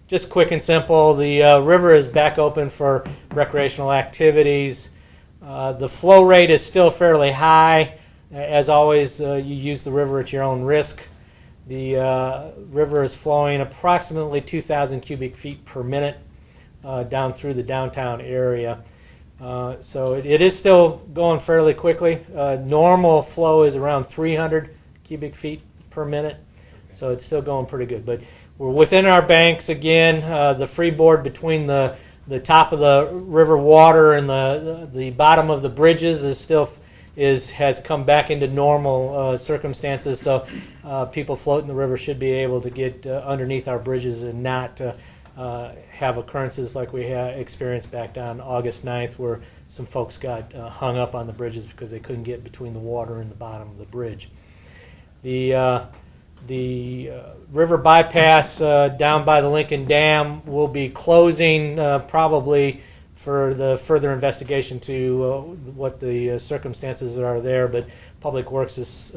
Just quick and simple, the river is back open for recreational activities. The flow rate is still fairly high. As always, you use the river at your own risk. The river is flowing approximately 2,000 cubic feet per minute down through the downtown area. So it is still going fairly quickly. Normal flow is around 300 cubic feet per minute, so it's still going pretty good. But we're within our banks again. The freeboard between the top of the river water and the bottom of the bridges has come back into normal circumstances. So people floating the river should be able to get underneath our bridges and not have occurrences like we experienced back down August 9th, where some folks got hung up on the bridges because they couldn't get between the water and the bottom of the bridge. The river bypass down by the Lincoln Dam will be closing probably for the further investigation to what the circumstances are there, but Public Works is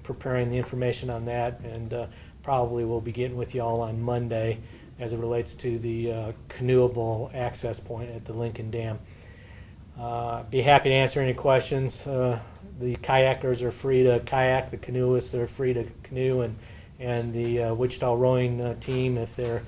preparing the information on that, and probably will be getting with you all on Monday as it relates to the canoeable access point at the Lincoln Dam. Be happy to answer any questions. The kayakers are free to kayak, the canoeists are free to canoe, and the Wichita rowing team, if they're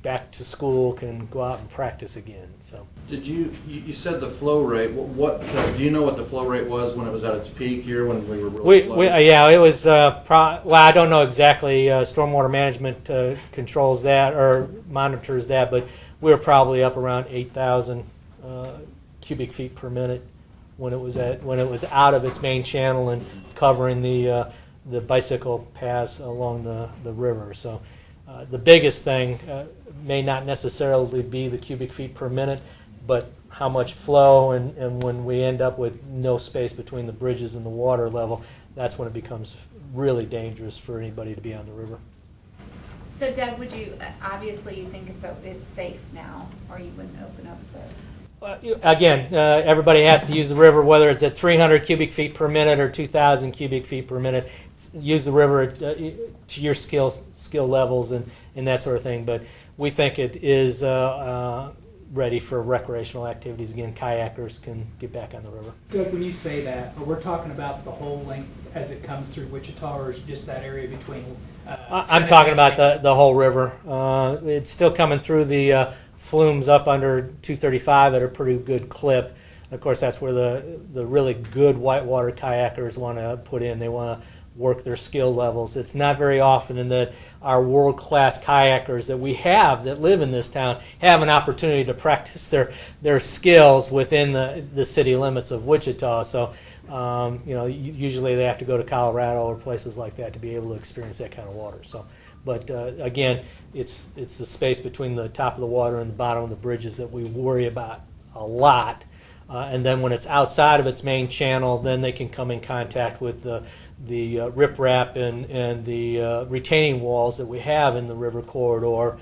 back to school, can go out and practice again. So, did you said the flow rate? What do you know what the flow rate was when it was at its peak here, when we were really flooding? Yeah, it was. Well, I don't know exactly. Stormwater management controls that or monitors that, but we were probably up around 8,000 cubic feet per minute when it was out of its main channel and covering the bicycle paths along the river. So the biggest thing may not necessarily be the cubic feet per minute, but how much flow, and when we end up with no space between the bridges and the water level, that's when it becomes really dangerous for anybody to be on the river. So Doug, would you, obviously you think it's safe now, or you wouldn't open up the... Again, everybody has to use the river, whether it's at 300 cubic feet per minute or 2,000 cubic feet per minute. Use the river to your skill levels and that sort of thing. But we think it is ready for recreational activities. Again, kayakers can get back on the river. Doug, when you say that, we're talking about the whole length as it comes through Wichita, or is it just that area between? I'm talking about the whole river. It's still coming through the flumes up under 235 at a pretty good clip. Of course, that's where the really good whitewater kayakers want to put in. They want to work their skill levels. It's not very often in that our world-class kayakers that we have that live in this town have an opportunity to practice their skills within the city limits of Wichita. So, usually they have to go to Colorado or places like that to be able to experience that kind of water. So, but again, it's the space between the top of the water and the bottom of the bridges that we worry about a lot. And then when it's outside of its main channel, then they can come in contact with the riprap and the retaining walls that we have in the river corridor,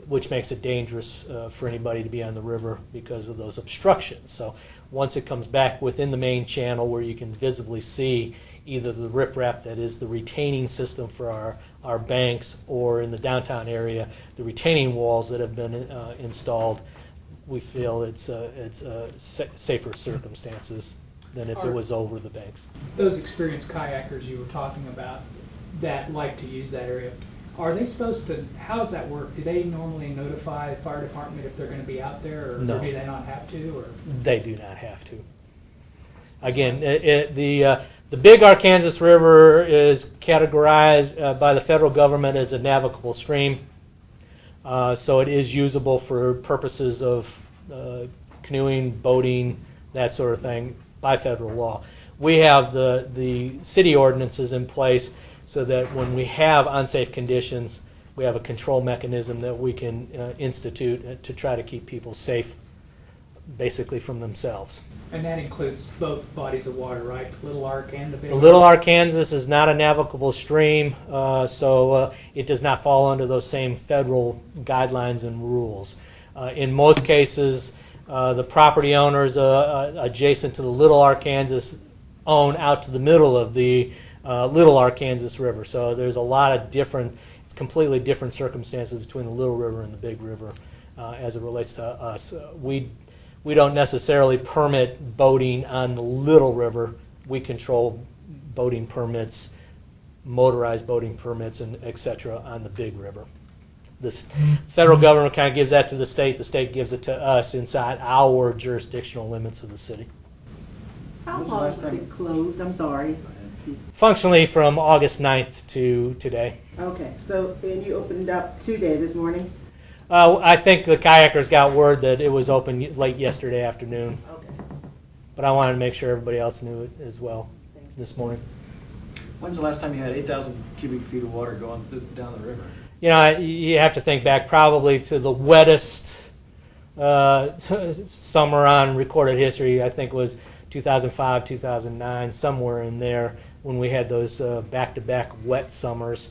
which makes it dangerous for anybody to be on the river because of those obstructions. So once it comes back within the main channel where you can visibly see either the riprap that is the retaining system for our banks, or in the downtown area, the retaining walls that have been installed, we feel it's safer circumstances than if it was over the banks. Those experienced kayakers you were talking about that like to use that area, are they supposed to, how does that work? Do they normally notify the fire department if they're going to be out there, or no. Do they not have to? Or? They do not have to. Again, the Big Arkansas River is categorized by the federal government as a navigable stream. So it is usable for purposes of canoeing, boating, that sort of thing by federal law. We have the city ordinances in place so that when we have unsafe conditions, we have a control mechanism that we can institute to try to keep people safe, basically from themselves. And that includes both bodies of water, right? The Little Ark and the Big Ark? The Little Arkansas is not a navigable stream, so it does not fall under those same federal guidelines and rules. In most cases, the property owners adjacent to the Little Arkansas own out to the middle of the Little Arkansas River. So there's a lot of different it's completely different circumstances between the Little River and the Big River as it relates to us. We don't necessarily permit boating on the Little River. We control boating permits, motorized boating permits, and et cetera on the Big River. The federal government kind of gives that to the state gives it to us inside our jurisdictional limits of the city. How long was it closed? I'm sorry. Functionally from August 9th to today. Okay, so and you opened up today, this morning? I think the kayakers got word that it was open late yesterday afternoon, Okay. but I wanted to make sure everybody else knew it as well this morning. When's the last time you had 8,000 cubic feet of water going down the river? You know, you have to think back probably to the wettest summer on recorded history. I think was 2005, 2009, somewhere in there when we had those back-to-back wet summers.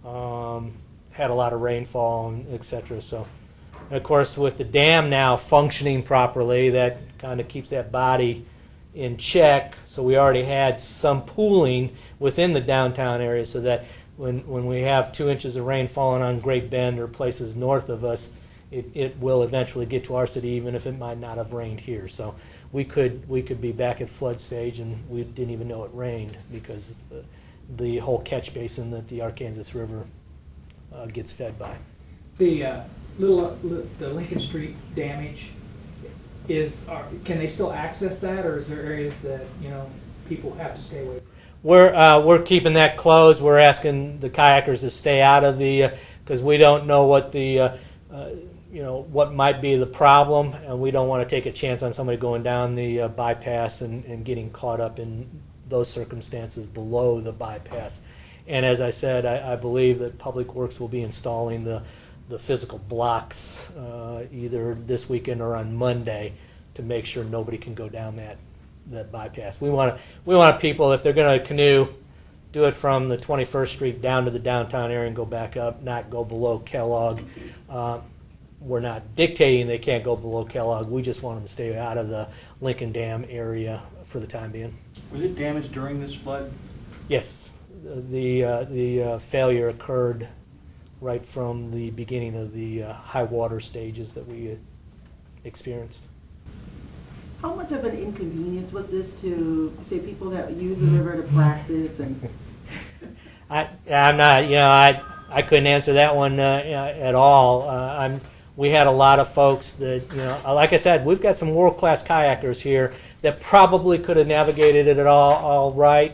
Had a lot of rainfall and et cetera. So, and of course, with the dam now functioning properly, that kind of keeps that body in check. So we already had some pooling within the downtown area, so that when we have 2 inches of rain falling on Great Bend or places north of us, it will eventually get to our city, even if it might not have rained here. So we could be back at flood stage, and we didn't even know it rained because the whole catch basin that the Arkansas River gets fed by. The Lincoln Street damage can they still access that, or is there areas that people have to stay away from? We're keeping that closed. We're asking the kayakers to stay out of the because we don't know what the what might be the problem, and we don't want to take a chance on somebody going down the bypass and getting caught up in those circumstances below the bypass. And as I said, I believe that Public Works will be installing the physical blocks either this weekend or on Monday to make sure nobody can go down that bypass. We want people, if they're going to canoe, do it from the 21st Street down to the downtown area and go back up, not go below Kellogg. We're not dictating they can't go below Kellogg. We just want them to stay out of the Lincoln Dam area for the time being. Was it damaged during this flood? Yes, the failure occurred right from the beginning of the high water stages that we experienced. How much of an inconvenience was this to, say, people that use the river to practice and? I'm not, I couldn't answer that one at all. We had a lot of folks that, like I said, we've got some world-class kayakers here that probably could have navigated it all right.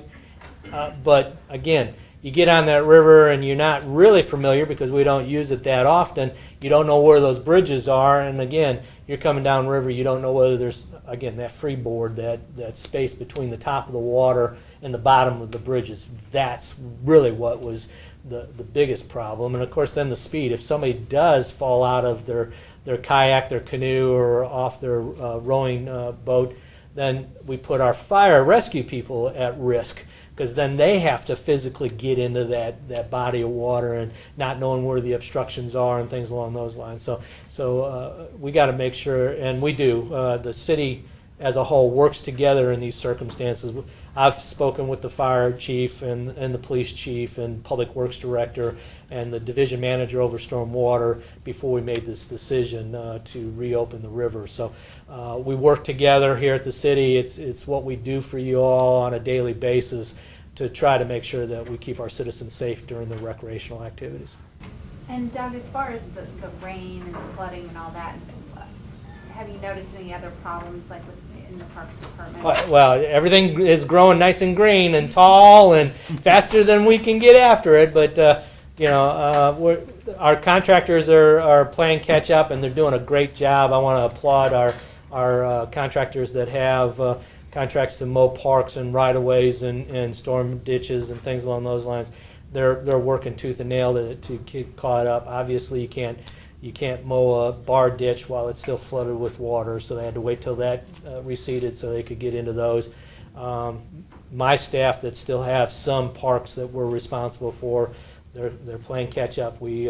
But again, you get on that river and you're not really familiar because we don't use it that often. You don't know where those bridges are, and again, you're coming down river. You don't know whether there's, again, that freeboard, that space between the top of the water and the bottom of the bridges. That's really what was the biggest problem. And of course, then the speed. If somebody does fall out of their kayak, their canoe, or off their rowing boat, then we put our fire rescue people at risk, because then they have to physically get into that body of water and not knowing where the obstructions are and things along those lines. So we got to make sure, and we do. The city as a whole works together in these circumstances. I've spoken with the fire chief and the police chief and public works director and the division manager over storm water before we made this decision to reopen the river. So we work together here at the city. It's what we do for you all on a daily basis to try to make sure that we keep our citizens safe during the recreational activities. And Doug, as far as the rain and the flooding and all that, have you noticed any other problems like in the Parks Department? Well, everything is growing nice and green and tall and faster than we can get after it. But our contractors are playing catch up, and they're doing a great job. I want to applaud our contractors that have contracts to mow parks and right-of-ways and storm ditches and things along those lines. They're working tooth and nail to get caught up. Obviously, you can't mow a bar ditch while it's still flooded with water, so they had to wait till that receded so they could get into those. My staff that still have some parks that we're responsible for, they're playing catch up. We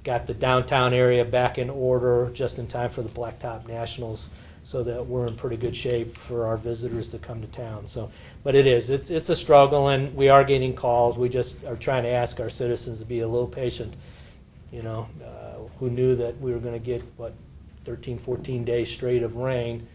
got the downtown area back in order just in time for the Blacktop Nationals so that we're in pretty good shape for our visitors to come to town. So, but it's a struggle, and we are getting calls. We just are trying to ask our citizens to be a little patient. Who knew that we were going to get 13, 14 days straight of rain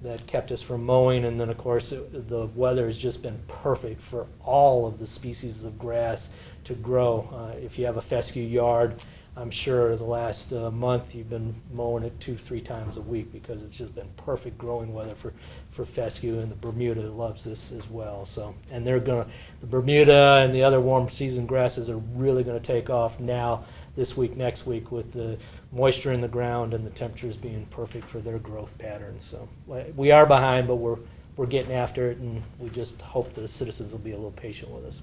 that kept us from mowing, and then of course the weather has just been perfect for all of the species of grass to grow. If you have a fescue yard, I'm sure the last month you've been mowing it 2-3 times a week because it's just been perfect growing weather for fescue, and the Bermuda loves this as well. So, and the Bermuda and the other warm season grasses are really going to take off now this week, next week, with the moisture in the ground and the temperatures being perfect for their growth patterns. So we are behind, but we're getting after it, and we just hope the citizens will be a little patient with us.